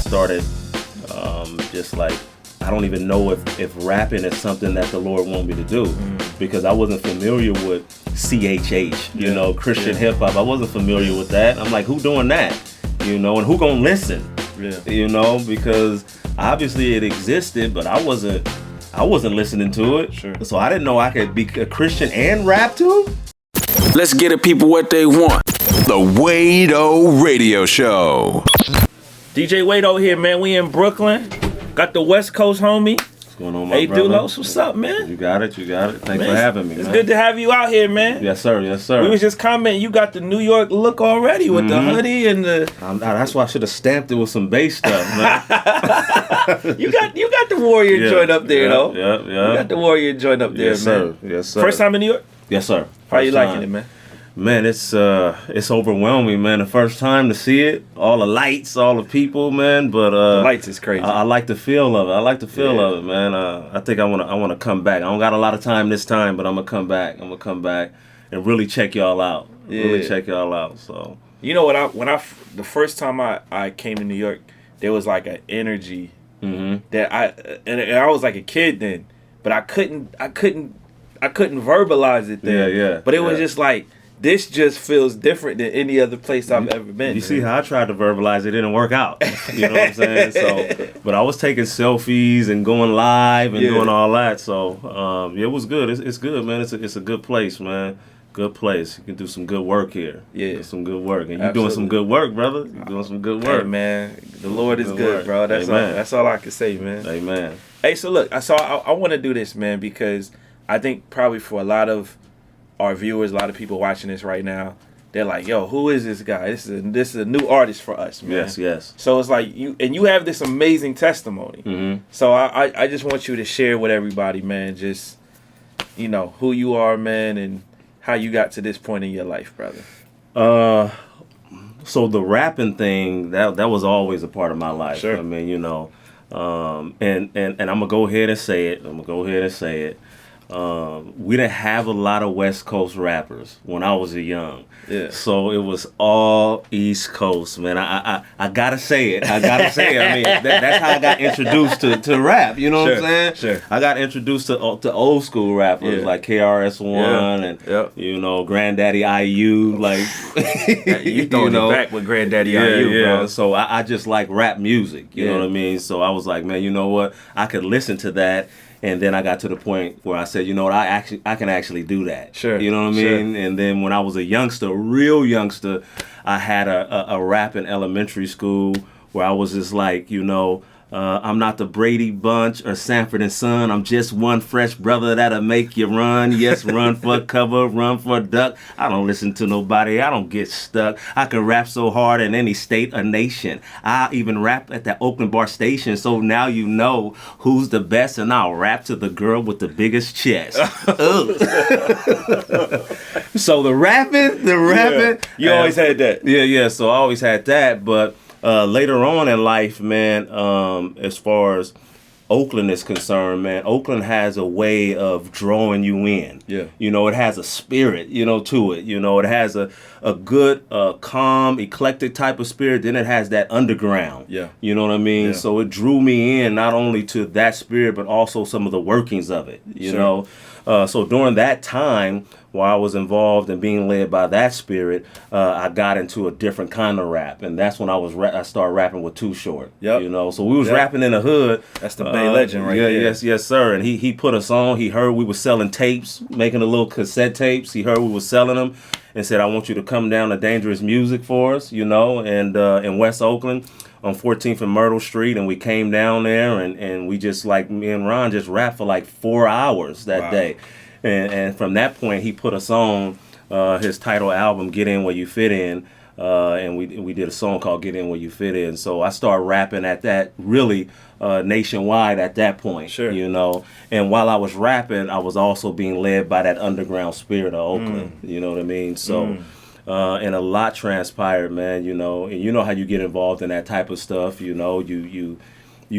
started just like, I don't even know if rapping is something that the Lord wanted me to do, because I wasn't familiar with CHH, you know, Christian hip hop. I wasn't familiar with that. I'm like, who doing that? You know, and who gonna listen? Yeah. You know, because obviously it existed, but I wasn't listening to it. Sure. So I didn't know I could be a Christian and rap too. Let's get the people what they want. The Wado Radio Show. DJ Wado here, man. We in Brooklyn. Got the West Coast homie. What's going on, my A brother? Doulos, what's up, man? You got it. Thanks for having me, It's man. good to have you out here, man. Yes, sir. We was just commenting, you got the New York look already with the hoodie and the... That's why I should have stamped it with some bass stuff, man. you got the Warrior joint up there, though. Yeah. You got the Warrior joint up there, yes, man. Sir. Yes, sir. First time in New York? Yes, sir. How you liking it, man? Man, it's overwhelming, man. The first time to see it, all the lights, all the people, man. But the lights is crazy. I like the feel of it. of it, man. I think I wanna come back. I don't got a lot of time this time, but I'm gonna come back. And really check y'all out. So you know what? The first time I came to New York, there was like an energy that I was like a kid then, but I couldn't verbalize it then. Yeah. But it was just like, this just feels different than any other place I've ever been. You see how I tried to verbalize it, didn't work out. You know what I'm saying? So, but I was taking selfies and going live and doing all that. So, it was good. It's good, man. It's a good place, man. Good place. You can do some good work here. Yeah. Do some good work. And you're doing some good work, brother. You're doing some good work. Hey, man. The Lord is good, bro. That's all I can say, man. Amen. Hey, so look, I want to do this, man, because I think probably for a lot of our viewers, a lot of people watching this right now, they're like, yo, who is this guy? This is a new artist for us, man. Yes. So it's like you have this amazing testimony. So I just want you to share with everybody, man, just, you know, who you are, man, and how you got to this point in your life, brother. So the rapping thing, that was always a part of my life. Sure. I mean, you know, and I'm gonna go ahead and say it. We didn't have a lot of West Coast rappers when I was young. Yeah. So it was all East Coast, man. I gotta say it. I mean, that's how I got introduced to rap. You know what I'm saying? Sure. I got introduced to old school rappers like KRS-One and you know, Granddaddy IU. Like you throwing it back with Granddaddy IU, bro. So I just like rap music. You know what I mean? So I was like, man, you know what? I could listen to that. And then I got to the point where I said, you know what, I can actually do that. Sure. You know what I mean? Sure. And then when I was a real youngster, I had a rap in elementary school where I was just like, you know, I'm not the Brady Bunch or Sanford and Son. I'm just one fresh brother that'll make you run. Yes, run for cover, run for duck. I don't listen to nobody. I don't get stuck. I can rap so hard in any state or nation. I even rap at the Oakland Bar Station. So now you know who's the best, and I'll rap to the girl with the biggest chest. So the rapping. You always had that. Yeah. So I always had that, but. Later on in life, man, as far as Oakland is concerned, man, Oakland has a way of drawing you in. Yeah. You know, it has a spirit, you know, to it. You know, it has a good, calm, eclectic type of spirit. Then it has that underground. Yeah. You know what I mean? Yeah. So it drew me in not only to that spirit, but also some of the workings of it, you know. So during that time, while I was involved in being led by that spirit, I got into a different kind of rap, and that's when I started rapping with Too Short. Yep. You know, so we was rapping in the hood. That's the Bay legend, right? Yeah, yes, sir. And he put us on. He heard we were selling tapes, making the little cassette tapes. He heard we were selling them, and said, "I want you to come down to Dangerous Music for us," you know, and in West Oakland. On 14th and Myrtle Street, and we came down there, and we just, like, me and Ron just rapped for like 4 hours that day. And from that point, he put us on his title album, Get In Where You Fit In, and we did a song called Get In Where You Fit In. So I started rapping at that, really nationwide at that point, sure. You know. And while I was rapping, I was also being led by that underground spirit of Oakland, you know what I mean? So... and a lot transpired, man, you know, and you know how you get involved in that type of stuff, you know, you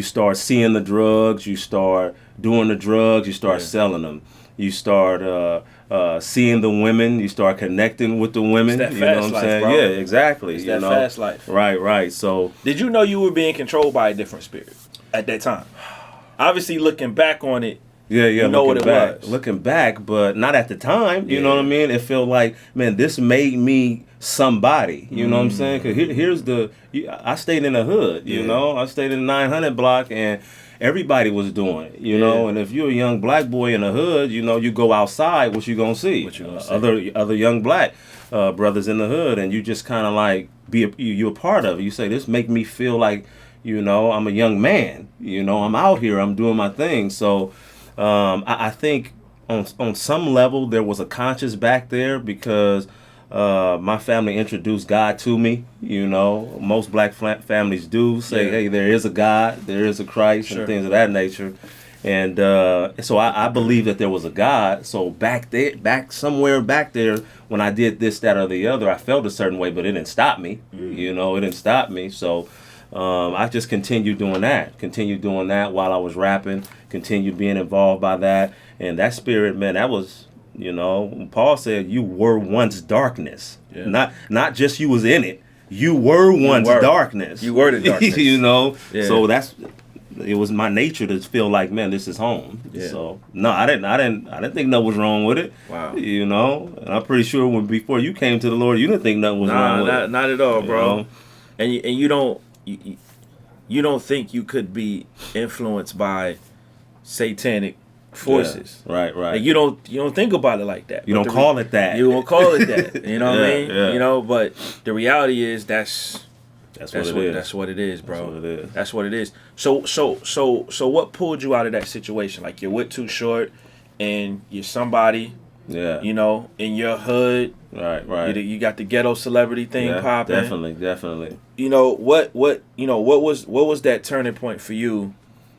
start seeing the drugs, you start doing the drugs, you start selling them. You start seeing the women. You start connecting with the women. It's that you know fast what I'm life, saying? bro. Yeah, exactly. It's you that know? fast life. Right. So did you know you were being controlled by a different spirit at that time? Obviously, looking back on it, yeah. you know what it was. Looking back, but not at the time. You know what I mean? It felt like, man, this made me somebody. You know what I'm saying? Because I stayed in the hood. You know, I stayed in the 900 block, and everybody was doing it. You know, and if you're a young black boy in the hood, you know, you go outside, what you gonna see? Other young black brothers in the hood, and you just kind of like you're a part of it. You say, this make me feel like, you know, I'm a young man. You know, I'm out here, I'm doing my thing. So I think on some level there was a conscience back there, because my family introduced God to me. You know, most black families do say, hey, there is a God, there is a Christ, and things of that nature. And so I believe that there was a God. So somewhere back there, when I did this, that, or the other, I felt a certain way, but it didn't stop me. You know, it didn't stop me. So I just continued doing that while I was rapping, continued being involved by that. And that spirit, man, that was, you know, Paul said, you were once darkness. Not just you was in it. You were once darkness. You were the darkness. You know? So it was my nature to feel like, man, this is home. So no, I didn't think nothing was wrong with it. Wow. You know? And I'm pretty sure before you came to the Lord, you didn't think nothing was wrong with it. Not at all, bro. Know? And you don't think you could be influenced by satanic forces. Right. Like you don't think about it like that. You don't call it that. You won't call it that. You know what I mean? Yeah. You know, but the reality is that's what it is. That's what it is. That's what it is. So what pulled you out of that situation? Like, you're with Too Short, and you're somebody. Yeah. You know, in your hood. Right. You got the ghetto celebrity thing popping. Definitely. You know what was that turning point for you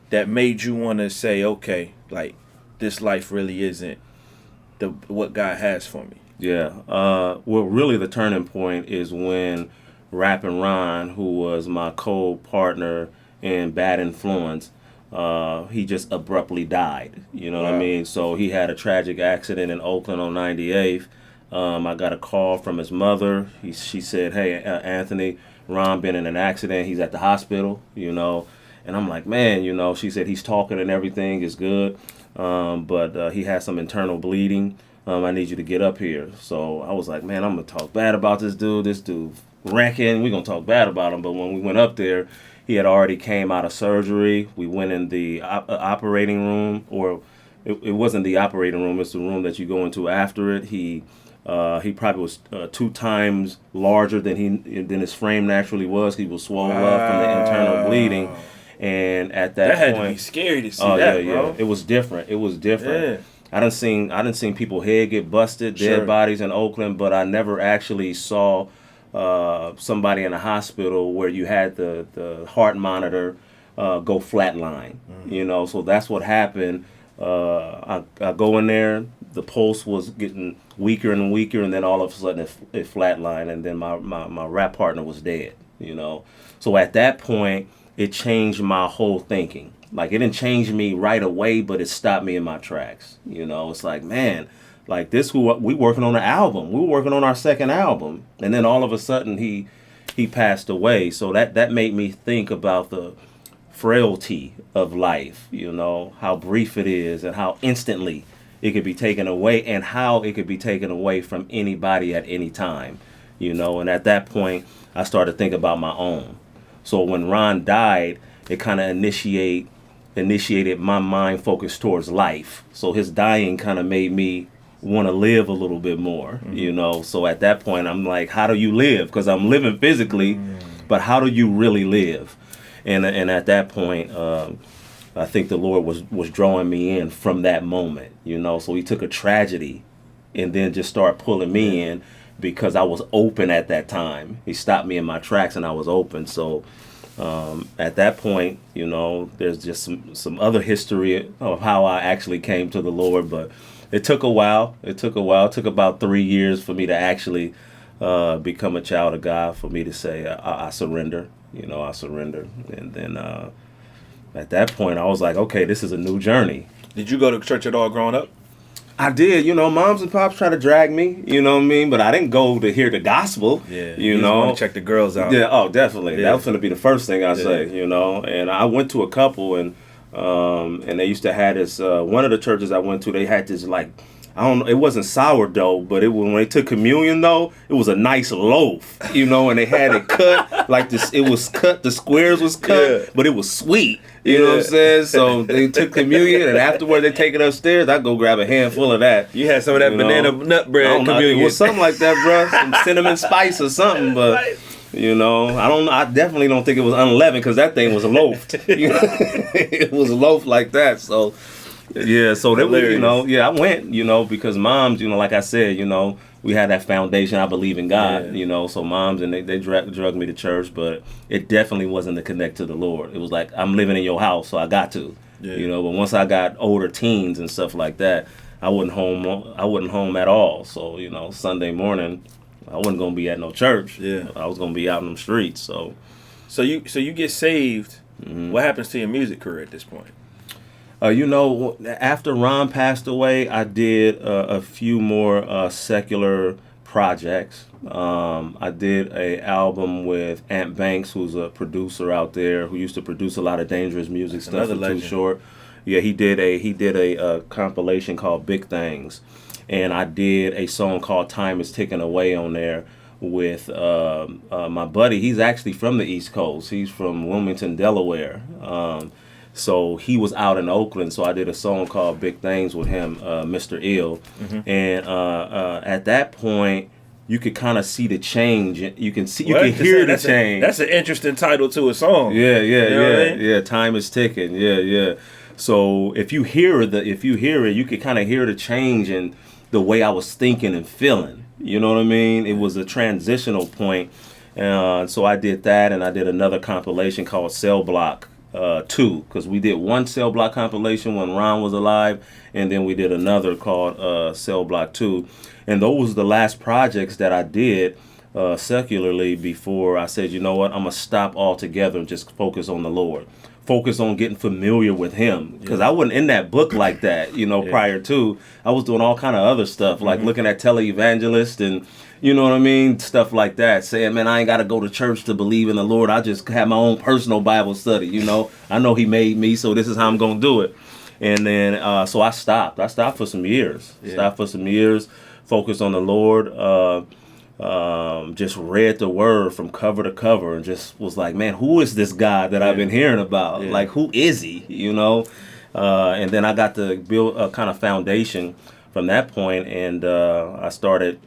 that made you want to say, okay, like, this life really isn't what God has for me? Yeah. Well, really the turning point is when Rappin Ron, who was my co-partner in Bad Influence, he just abruptly died. You know what I mean? So he had a tragic accident in Oakland on 98th. I got a call from his mother. She said, hey, Anthony, Ron been in an accident. He's at the hospital, you know. And I'm like, man, you know, she said he's talking and everything is good, but he has some internal bleeding. I need you to get up here. So I was like, man, I'm going to talk bad about this dude. This dude wrecking. We're going to talk bad about him. But when we went up there, he had already came out of surgery. We went in the operating room, or it wasn't the operating room. It's the room that you go into after it. He probably was 2 times larger than his frame naturally was. He was swollen up from the internal bleeding. And at that had point, to be scary to see that, bro. It was different. Yeah. I done seen people head get busted, dead bodies in Oakland, but I never actually saw somebody in a hospital where you had the heart monitor go flatline. You know, so that's what happened. I go in there, the pulse was getting weaker and weaker, and then all of a sudden it flatlined, and then my rap partner was dead. You know, so at that point, it changed my whole thinking. Like, it didn't change me right away, but it stopped me in my tracks. You know, it's like, man, like we working on an album. We were working on our second album. And then all of a sudden he passed away. So that made me think about the frailty of life, you know, how brief it is and how instantly it could be taken away, and how it could be taken away from anybody at any time, you know. And at that point, I started to think about my own. So when Ron died, it kind of initiated my mind focus towards life. So his dying kind of made me want to live a little bit more, you know. So at that point, I'm like, how do you live? Because I'm living physically, but how do you really live? And at that point, I think the Lord was drawing me in from that moment, you know. So he took a tragedy and then just started pulling me in, because I was open at that time. He stopped me in my tracks and I was open. So at that point, you know, there's just some other history of how I actually came to the Lord. But it took a while. It took about 3 years for me to actually become a child of God, for me to say, I surrender. You know, I surrender. And then at that point, I was like, okay, this is a new journey. Did you go to church at all growing up? I did, moms and pops try to drag me, you know what I mean? But I didn't go to hear the gospel, you know. Want to check the girls out. Yeah, oh, definitely. That was going to be the first thing I say, And I went to a couple, and they used to have this, one of the churches I went to, they had this, like, I don't know, it wasn't sourdough, but when they took communion, though, it was a nice loaf, and they had it cut, like this, it was cut, the squares was cut, but it was sweet, you know what I'm saying? So they took communion, and afterward they take it upstairs, I go grab a handful of that. You had some of that banana nut bread communion. It was something like that, bro, some cinnamon spice or something, but... I definitely don't think it was unleavened because that thing was a loaf. It was a loaf like that, so... Yeah, so that was, I went, because moms, like I said, we had that foundation. I believe in God, so moms, and they drug me to church, but it definitely wasn't to connect to the Lord. It was like, I'm living in your house, so I got to, but once I got older teens and stuff like that, I wasn't home at all. So, Sunday morning, I wasn't going to be at no church. Yeah. I was going to be out in the streets, so. So you get saved. Mm-hmm. What happens to your music career at this point? After Ron passed away, I did a few more secular projects. I did an album with Ant Banks, who's a producer out there who used to produce a lot of dangerous music stuff. For Too Short. Yeah, he did a compilation called Big Things, and I did a song called Time Is Ticking Away on there with my buddy. He's actually from the East Coast. He's from Wilmington, Delaware. So he was out in Oakland, so I did a song called Big Things with him, Mr. Ill. Mm-hmm. And at that point, you could kind of see the change. You can hear the change. That's an interesting title to a song. Yeah. Yeah, Time Is Ticking. Yeah. So if you hear it, you could kind of hear the change in the way I was thinking and feeling. You know what I mean? It was a transitional point. So I did that, and I did another compilation called Cell Block 2, because we did one Cell Block compilation when Ron was alive, and then we did another called Cell Block 2, and those were the last projects that I did secularly before I said, you know what, I'm gonna stop altogether and just focus on the Lord, focus on getting familiar with Him, because I wasn't in that book like that, prior to. I was doing all kind of other stuff, like looking at televangelists and stuff like that, saying, man, I ain't got to go to church to believe in the Lord. I just have my own personal Bible study, I know He made me, so this is how I'm going to do it. And then, so I stopped. I stopped for some years. Focused on the Lord, just read the Word from cover to cover and just was like, man, who is this God that I've been hearing about? Yeah. Like, who is He, And then I got to build a kind of foundation from that point, and I started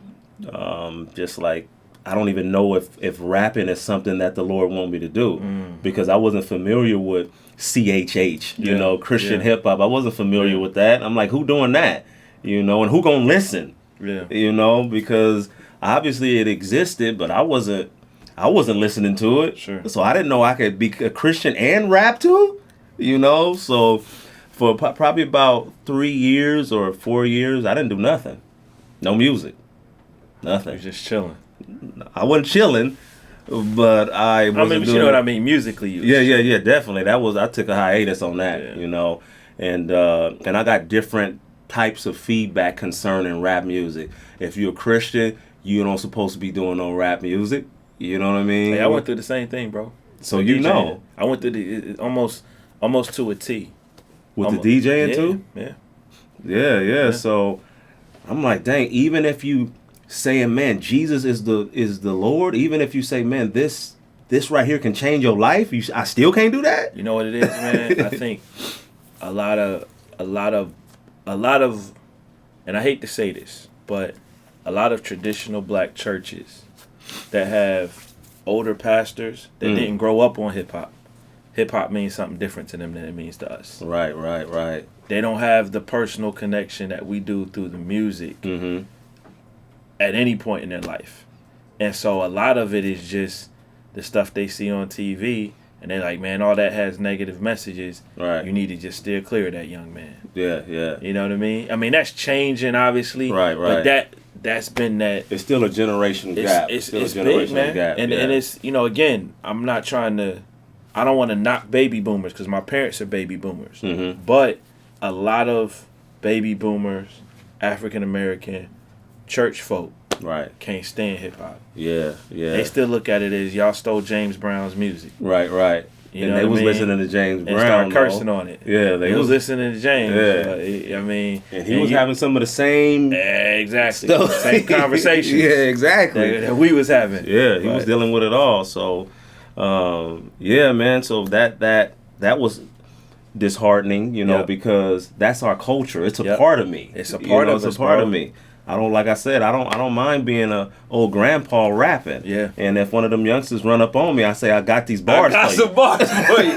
just like, I don't even know if rapping is something that the Lord want me to do, because I wasn't familiar with CHH, Christian hip hop. I wasn't familiar with that. I'm like, who doing that? And who gonna listen? Yeah. Because obviously it existed, but I wasn't listening to it. Sure. So I didn't know I could be a Christian and rap too, So for probably about 3 years or 4 years, I didn't do nothing. No music. Nothing. You're just chilling. I wasn't chilling, but I wasn't but you know what I mean, musically. Yeah, definitely. I took a hiatus on that, and I got different types of feedback concerning rap music. If you're a Christian, you don't supposed to be doing no rap music. You know what I mean? Hey, I went through the same thing, bro. So I went through the almost to a T. With the DJing too? Yeah. So I'm like, dang, even if you saying, man, Jesus is the Lord, even if you say, man, this right here can change your life, I still can't do that? You know what it is, man? I think a lot of, and I hate to say this, but a lot of traditional black churches that have older pastors that didn't grow up on hip-hop. Hip-hop means something different to them than it means to us. Right. They don't have the personal connection that we do through the music at any point in their life. And so a lot of it is just the stuff they see on TV, and they're like, man, all that has negative messages. Right. You need to just steer clear of that, young man. Yeah. You know what I mean? I mean, that's changing, obviously. Right. But that's been that. It's still a generation gap. It's big, man. And it's, again, I don't want to knock baby boomers because my parents are baby boomers. Mm-hmm. But a lot of baby boomers African American church folk Right. can't stand hip hop. Yeah. Yeah. They still look at it as y'all stole James Brown's music. Right. Right. You and know they what was I mean? listening to James And Brown. start cursing on it. Yeah, they was listening to James. Yeah. I mean, and he was having some of the same exactly stuff. same conversations. Yeah, exactly. That we was having. Yeah, he was dealing with it all. So, yeah, man. So that was disheartening, you know, because that's our culture. It's a part of me. It's a part of us. It's a part of me. I don't, like I said, I don't mind being a old grandpa rapping. Yeah. And if one of them youngsters run up on me, I say, I got these bars I got for some you. bars for you.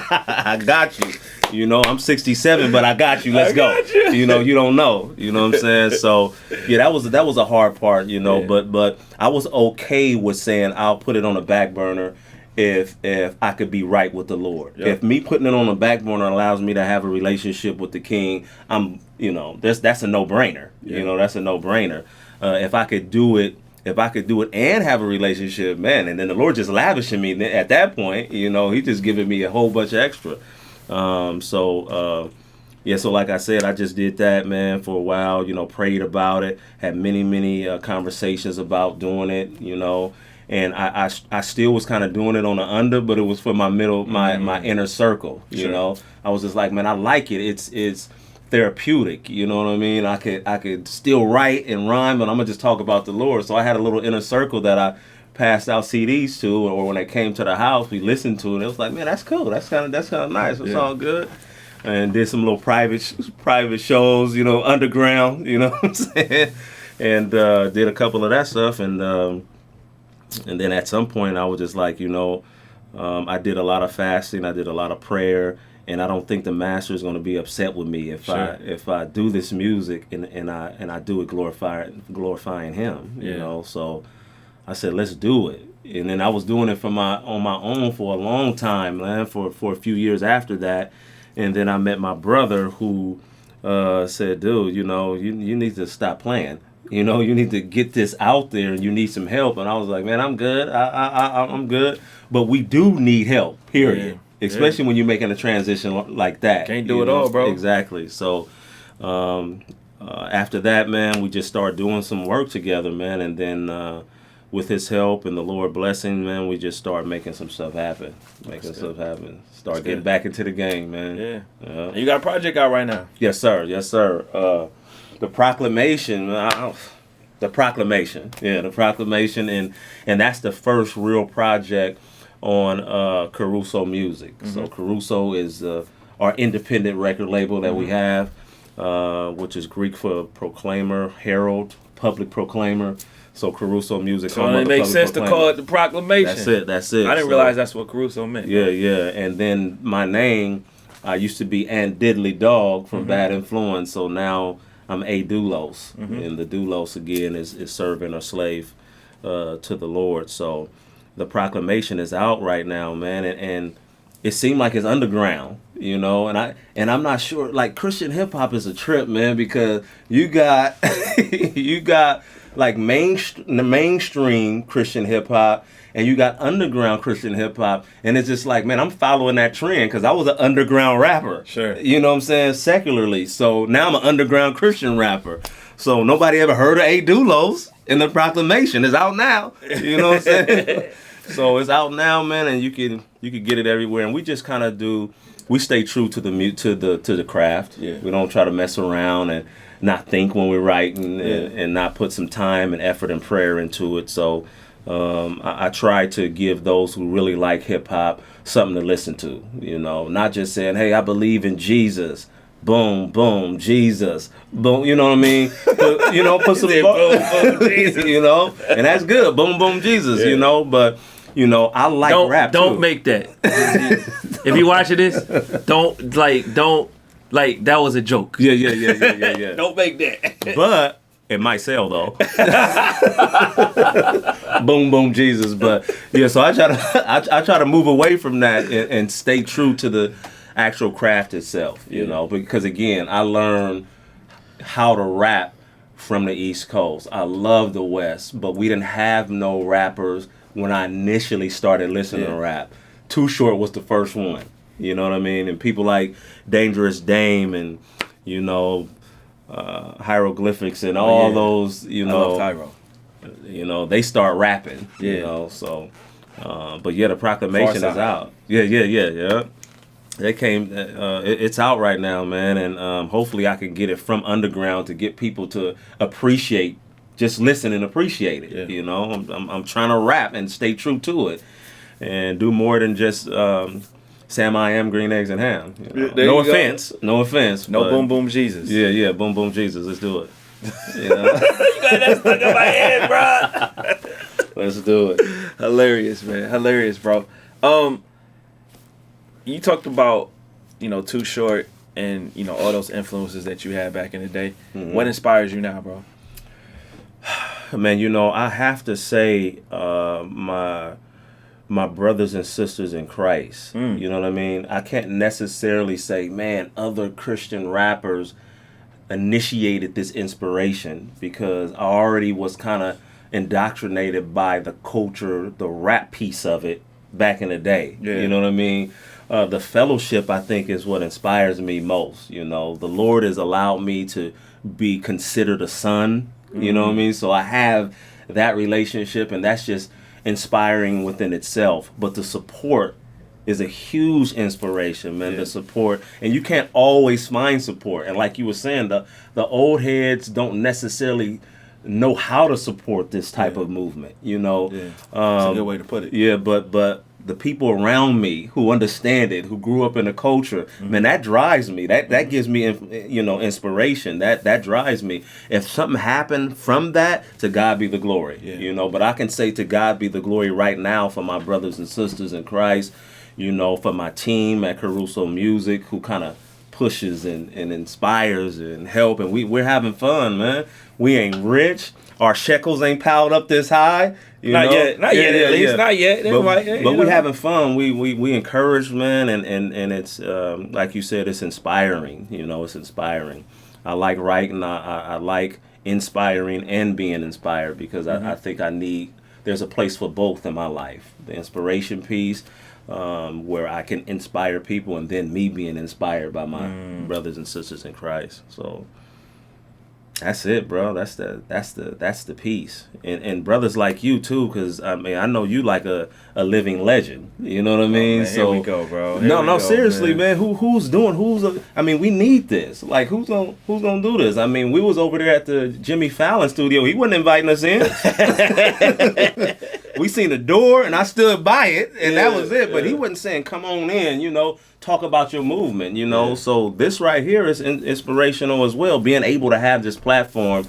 I got you. You know, I'm 67, but I got you. Let's go. You know, you don't know. You know what I'm saying? So, yeah, that was a hard part, you know, but I was okay with saying I'll put it on the back burner if I could be right with the Lord. Yep. If me putting it on the back burner allows me to have a relationship with the King, you know, that's a no-brainer. Yeah. You know, that's a no-brainer. If I could do it and have a relationship, man, and then the Lord just lavishing me at that point, you know, he just giving me a whole bunch of extra. So like I said, I just did that, man, for a while, you know, prayed about it, had many conversations about doing it, you know, and I still was kind of doing it on the under, but it was for my my inner circle, you know. I was just like, man, I like it. It's therapeutic, you know what I mean? I could still write and rhyme, but I'm gonna just talk about the Lord. So I had a little inner circle that I passed out CDs to, or when they came to the house, we listened to it. It was like, man, that's cool. That's kind of nice. It's all good. And did some little private shows, you know, underground, you know what I'm saying? And did a couple of that stuff, and then at some point I was just like, you know, I did a lot of fasting, I did a lot of prayer. And I don't think the master is going to be upset with me if I do this music and I do it glorifying him. You know, so I said, let's do it. And then I was doing it on my own for a long time, man, for a few years after that. And then I met my brother who said, dude, you know, you need to stop playing. You know, you need to get this out there, and you need some help. And I was like, man, I'm good. I'm good. But we do need help. Period. Especially when you're making a transition like that. Can't do it all, bro. Exactly. So after that, man, we just started doing some work together, man. And then with his help and the Lord blessing, man, we just started making some stuff happen. Start getting back into the game, man. Yeah. You got a project out right now? Yes, sir. The Proclamation. The Proclamation. Yeah, the Proclamation. And that's the first real project on Caruso Music. So Caruso is our independent record label that we have, which is Greek for proclaimer, herald, public proclaimer. So Caruso Music. So it makes sense to call it the Proclamation. That's it. I didn't realize that's what Caruso meant. Yeah. And then my name, I used to be Ant Diddley Dog from Bad Influence. So now I'm A Doulos. And the Doulos, again, is serving a slave to the Lord. So the Proclamation is out right now, man, and it seemed like it's underground, you know, and I'm not sure. Like, Christian hip hop is a trip, man, because you got like mainstream Christian hip hop, and you got underground Christian hip hop, and it's just like, man, I'm following that trend because I was an underground rapper, you know what I'm saying, secularly. So now I'm an underground Christian rapper. So nobody ever heard of A Doulos. And the Proclamation is out now. You know what I'm saying? So it's out now, man, and you can get it everywhere. And we just kind of we stay true to the craft. Yeah. We don't try to mess around and not think when we're writing and not put some time and effort and prayer into it. So I try to give those who really like hip hop something to listen to. You know, not just saying, hey, I believe in Jesus. Boom, boom, Jesus. Boom, you know what I mean? Put some boom, Jesus, you know? And that's good. Boom, boom, Jesus, you know? But, you know, I like rap, Don't too. make that. If you watching this, don't, that was a joke. Yeah. Don't make that. But it might sell, though. Boom, boom, Jesus. But, yeah, so I try to move away from that and stay true to the actual craft itself, you know, because again, I learned how to rap from the East Coast. I love the West, but we didn't have no rappers when I initially started listening to rap. Too Short was the first one, you know what I mean? And people like Dangerous Dame and, you know, hieroglyphics and all those, I love Cairo. They start rapping, Yeah. so, but yeah, the proclamation is out. Yeah. They came, it's out right now, man, and hopefully I can get it from underground to get people to appreciate, just listen and appreciate it, I'm trying to rap and stay true to it, and do more than just, Sam I Am, Green Eggs and Ham. No offense. No Boom Boom Jesus. Yeah, Boom Boom Jesus, let's do it. You got that stuck in my head, bro. Let's do it. Hilarious, man. Hilarious, bro. You talked about, Too Short and, all those influences that you had back in the day. Mm-hmm. What inspires you now, bro? Man, I have to say my brothers and sisters in Christ. You know what I mean? I can't necessarily say, man, other Christian rappers initiated this inspiration, because I already was kind of indoctrinated by the culture, the rap piece of it back in the day. Yeah. You know what I mean? The fellowship, I think, is what inspires me most. The Lord has allowed me to be considered a son. You know what I mean? So I have that relationship, and that's just inspiring within itself. But the support is a huge inspiration, man. The support, and you can't always find support. And like you were saying, the old heads don't necessarily know how to support this type of movement. That's a good way to put it. Yeah, but the people around me who understand it, who grew up in the culture, man, that drives me. That gives me, inspiration. That drives me. If something happened from that, to God be the glory. Yeah. But I can say to God be the glory right now for my brothers and sisters in Christ. For my team at Caruso Music, who kind of pushes and inspires and help, and we're having fun, man. We ain't rich. Our shekels ain't piled up this high. Not yet, not yet. But we having fun. We encourage, man, and it's like you said, it's inspiring. It's inspiring. I like writing. I like inspiring and being inspired, because I think there's a place for both in my life. The inspiration piece, where I can inspire people, and then me being inspired by my brothers and sisters in Christ. So that's it, bro. That's the piece. And brothers like you too, because I know you like a living legend. You know what I mean? Man, so here we go, bro. Seriously, man. We need this. Like, who's gonna do this? We was over there at the Jimmy Fallon studio. He wasn't inviting us in. We seen the door, and I stood by it, and that was it. But he wasn't saying, "Come on in," talk about your movement, So this right here is inspirational as well. Being able to have this platform,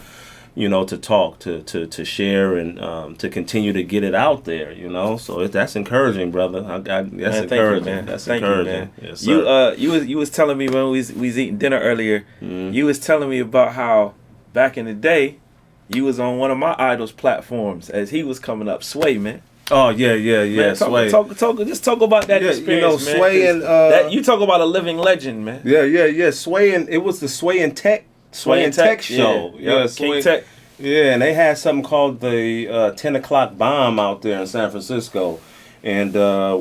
to talk, to share, and to continue to get it out there, So that's encouraging, brother. That's encouraging. Man. That's thank encouraging. You, man. Yes, sir. You was telling me when we was eating dinner earlier. You was telling me about how back in the day, you was on one of my idols' platforms as he was coming up, Sway, man. Oh yeah. Man, Sway. Just talk about that experience, man. Sway and you talk about a living legend, man. Yeah. Sway, and it was the Sway and Tech show. Yeah, Sway. Tech. Yeah, and they had something called the 10 o'clock bomb out there in San Francisco, and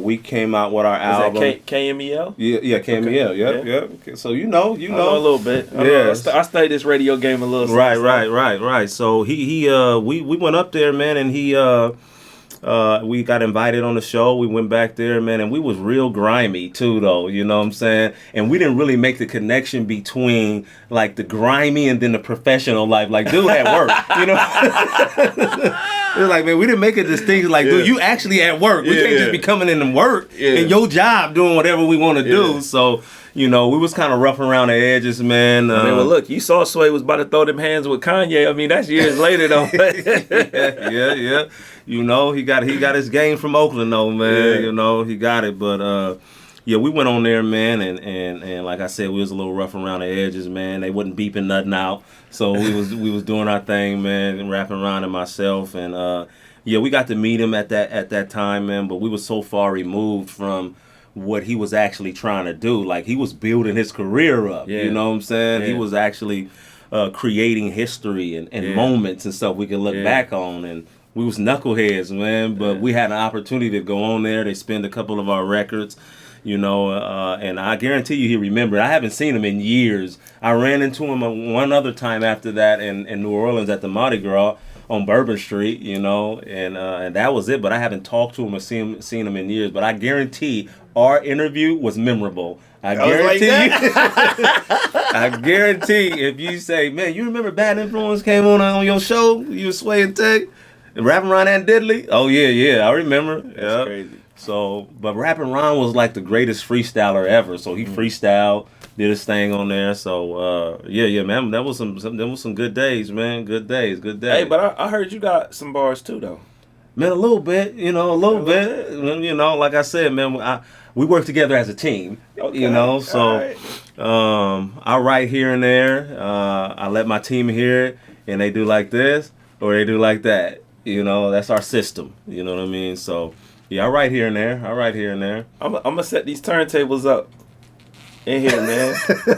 we came out with our album. That KMEL? Yeah, KMEL. Okay. Yep. Okay. So you know I know a little bit. I studied this radio game a little. Right. So we went up there, man, and we got invited on the show. We went back there, man, and we was real grimy too, though. You know what I'm saying? And we didn't really make the connection between like the grimy and then the professional life. Like, dude at work, It was like, man, we didn't make a distinction. Like, dude, you actually at work. We can't just be coming in and work in your job doing whatever we want to do. So, we was kind of rough around the edges, man. Well, look, you saw Sway was about to throw them hands with Kanye. That's years later, though. Yeah. He got his game from Oakland, though, man. Yeah. He got it. But we went on there, man, and like I said, we was a little rough around the edges, man. They wasn't beeping nothing out, so we was doing our thing, man, and Rappin Ron and myself, and we got to meet him at that time, man. But we was so far removed from what he was actually trying to do. Like, he was building his career up. Yeah. You know what I'm saying? Yeah. He was actually creating history and moments and stuff we could look back on, and we was knuckleheads, man. But we had an opportunity to go on there. They spend a couple of our records. you know, and I guarantee you he remembered. I haven't seen him in years. I ran into him one other time after that in New Orleans at the Mardi Gras on Bourbon Street, you know, and that was it. But I haven't talked to him or seen him in years. But I guarantee our interview was memorable. I guarantee you. I guarantee if you say, man, you remember Bad Influence came on your show? You were Sway and Tech? Rappin Ron Ant Diddley? Oh, yeah, I remember. That's crazy. So, but Rappin Ron was like the greatest freestyler ever. So he freestyled, did his thing on there. So, yeah, man, that was some good days, man. Good days. Hey, but I heard you got some bars too, though. Man, a little bit, you know, a little bit. You know, like I said, man, we work together as a team, you know. So, right. I write here and there. I let my team hear it, and they do like this or they do like that. You know, that's our system. You know what I mean? So, yeah, I write here and there. I'm gonna set these turntables up in here, man.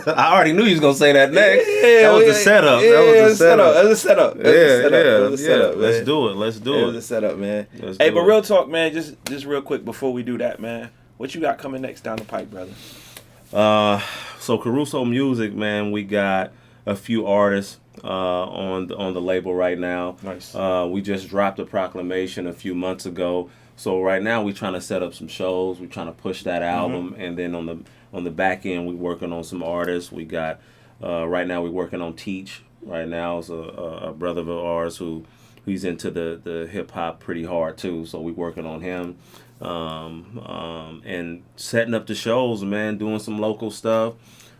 I already knew you was gonna say that next. Yeah, that was the setup. Yeah, that was the setup. Yeah. Let's do it. It was the setup, man. Hey, but real talk, man. Just real quick before we do that, man. What you got coming next down the pipe, brother? So Caruso Music, man. We got a few artists on the label right now. Nice. We just dropped a proclamation a few months ago. So right now we're trying to set up some shows. We're trying to push that album, and then on the back end we're working on some artists. We got right now we're working on Teach. Right now is a brother of ours who's into the hip hop pretty hard too. So we're working on him and setting up the shows, man. Doing some local stuff.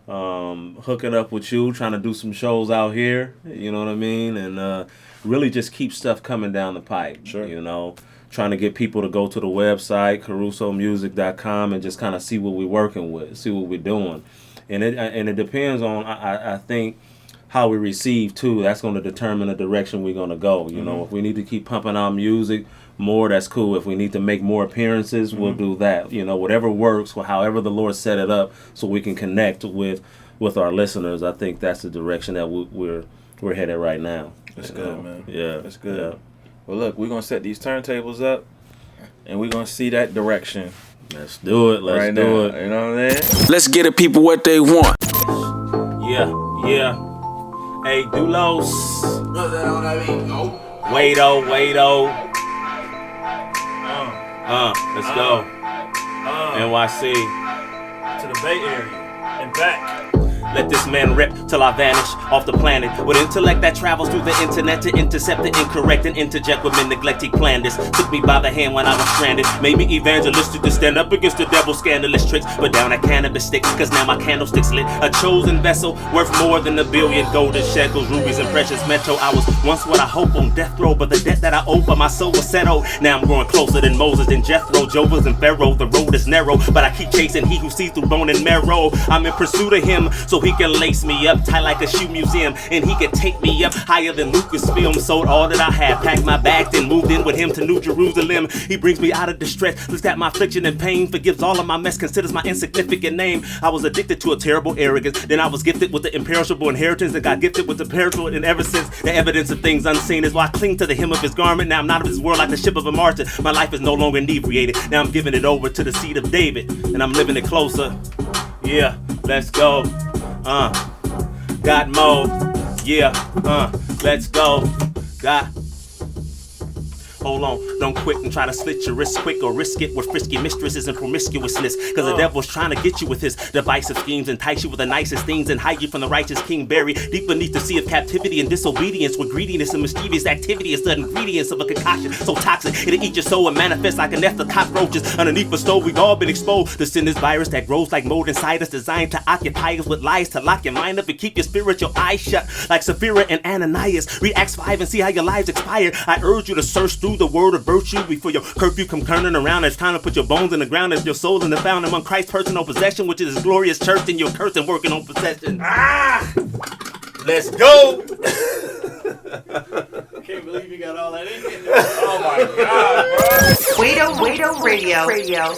Hooking up with you, trying to do some shows out here, you know what I mean, and really just keep stuff coming down the pipe. Sure. You know, trying to get people to go to the website carusomusic.com and just kind of see what we're working with, see what we're doing, and it depends on I think how we receive too. That's going to determine the direction we're going to go. You know, if we need to keep pumping our music more, that's cool. If we need to make more appearances, we'll do that. You know, whatever works, or however the Lord set it up, so we can connect with our listeners. I think that's the direction that we're headed right now. That's good, man. Yeah, that's good. Yeah. Well, look, we're gonna set these turntables up, and we're gonna see that direction. Let's do it. Let's do it. You know what I'm saying? Let's get the people what they want. Yeah. A Doulos. Wait-o. Let's go. NYC. To the Bay Area and back. Let this man rip till I vanish off the planet. With intellect that travels through the internet to intercept the incorrect and interject with men neglect. He planned this. Took me by the hand when I was stranded. Made me evangelistic to stand up against the devil's scandalous tricks. But down a cannabis stick, cause now my candlestick's lit. A chosen vessel worth more than $1 billion. Golden shekels, rubies, and precious metal. I was once what I hope on death row, but the debt that I owe for my soul was settled. Now I'm growing closer than Moses and Jethro, Jobas and Pharaoh. The road is narrow, but I keep chasing he who sees through bone and marrow. I'm in pursuit of him, so he can lace me up tight like a shoe museum, and he can take me up higher than Lucasfilm. Sold all that I had, packed my bags, then moved in with him to New Jerusalem. He brings me out of distress, looks at my affliction and pain, forgives all of my mess, considers my insignificant name. I was addicted to a terrible arrogance, then I was gifted with the imperishable inheritance, and got gifted with the perishable, and ever since the evidence of things unseen is why I cling to the hem of his garment. Now I'm not of this world like the ship of a Martin. My life is no longer inebriated. Now I'm giving it over to the seed of David, and I'm living it closer. Yeah, let's go. Got more. Yeah, let's go. Got. Hold on, don't quit and try to slit your wrist quick or risk it with frisky mistresses and promiscuousness. Cause the devil's trying to get you with his divisive schemes, entice you with the nicest things and hide you from the righteous king buried deep beneath the sea of captivity and disobedience. With greediness and mischievous activity is the ingredients of a concoction so toxic it'll eat your soul and manifest like a nest of cockroaches underneath the stove. We've all been exposed to sin, this virus that grows like mold inside us, designed to occupy us with lies, to lock your mind up and keep your spiritual eyes shut. Like Sapphira and Ananias, read Acts 5 and see how your lives expire. I urge you to search through the word of virtue before your curfew come turning around. It's time to put your bones in the ground as your soul in the found among Christ's personal possession, which is his glorious church, and your curse and working on possession. Let's go. Can't believe you got all that in here. Oh my God, bro. Wait-O Radio.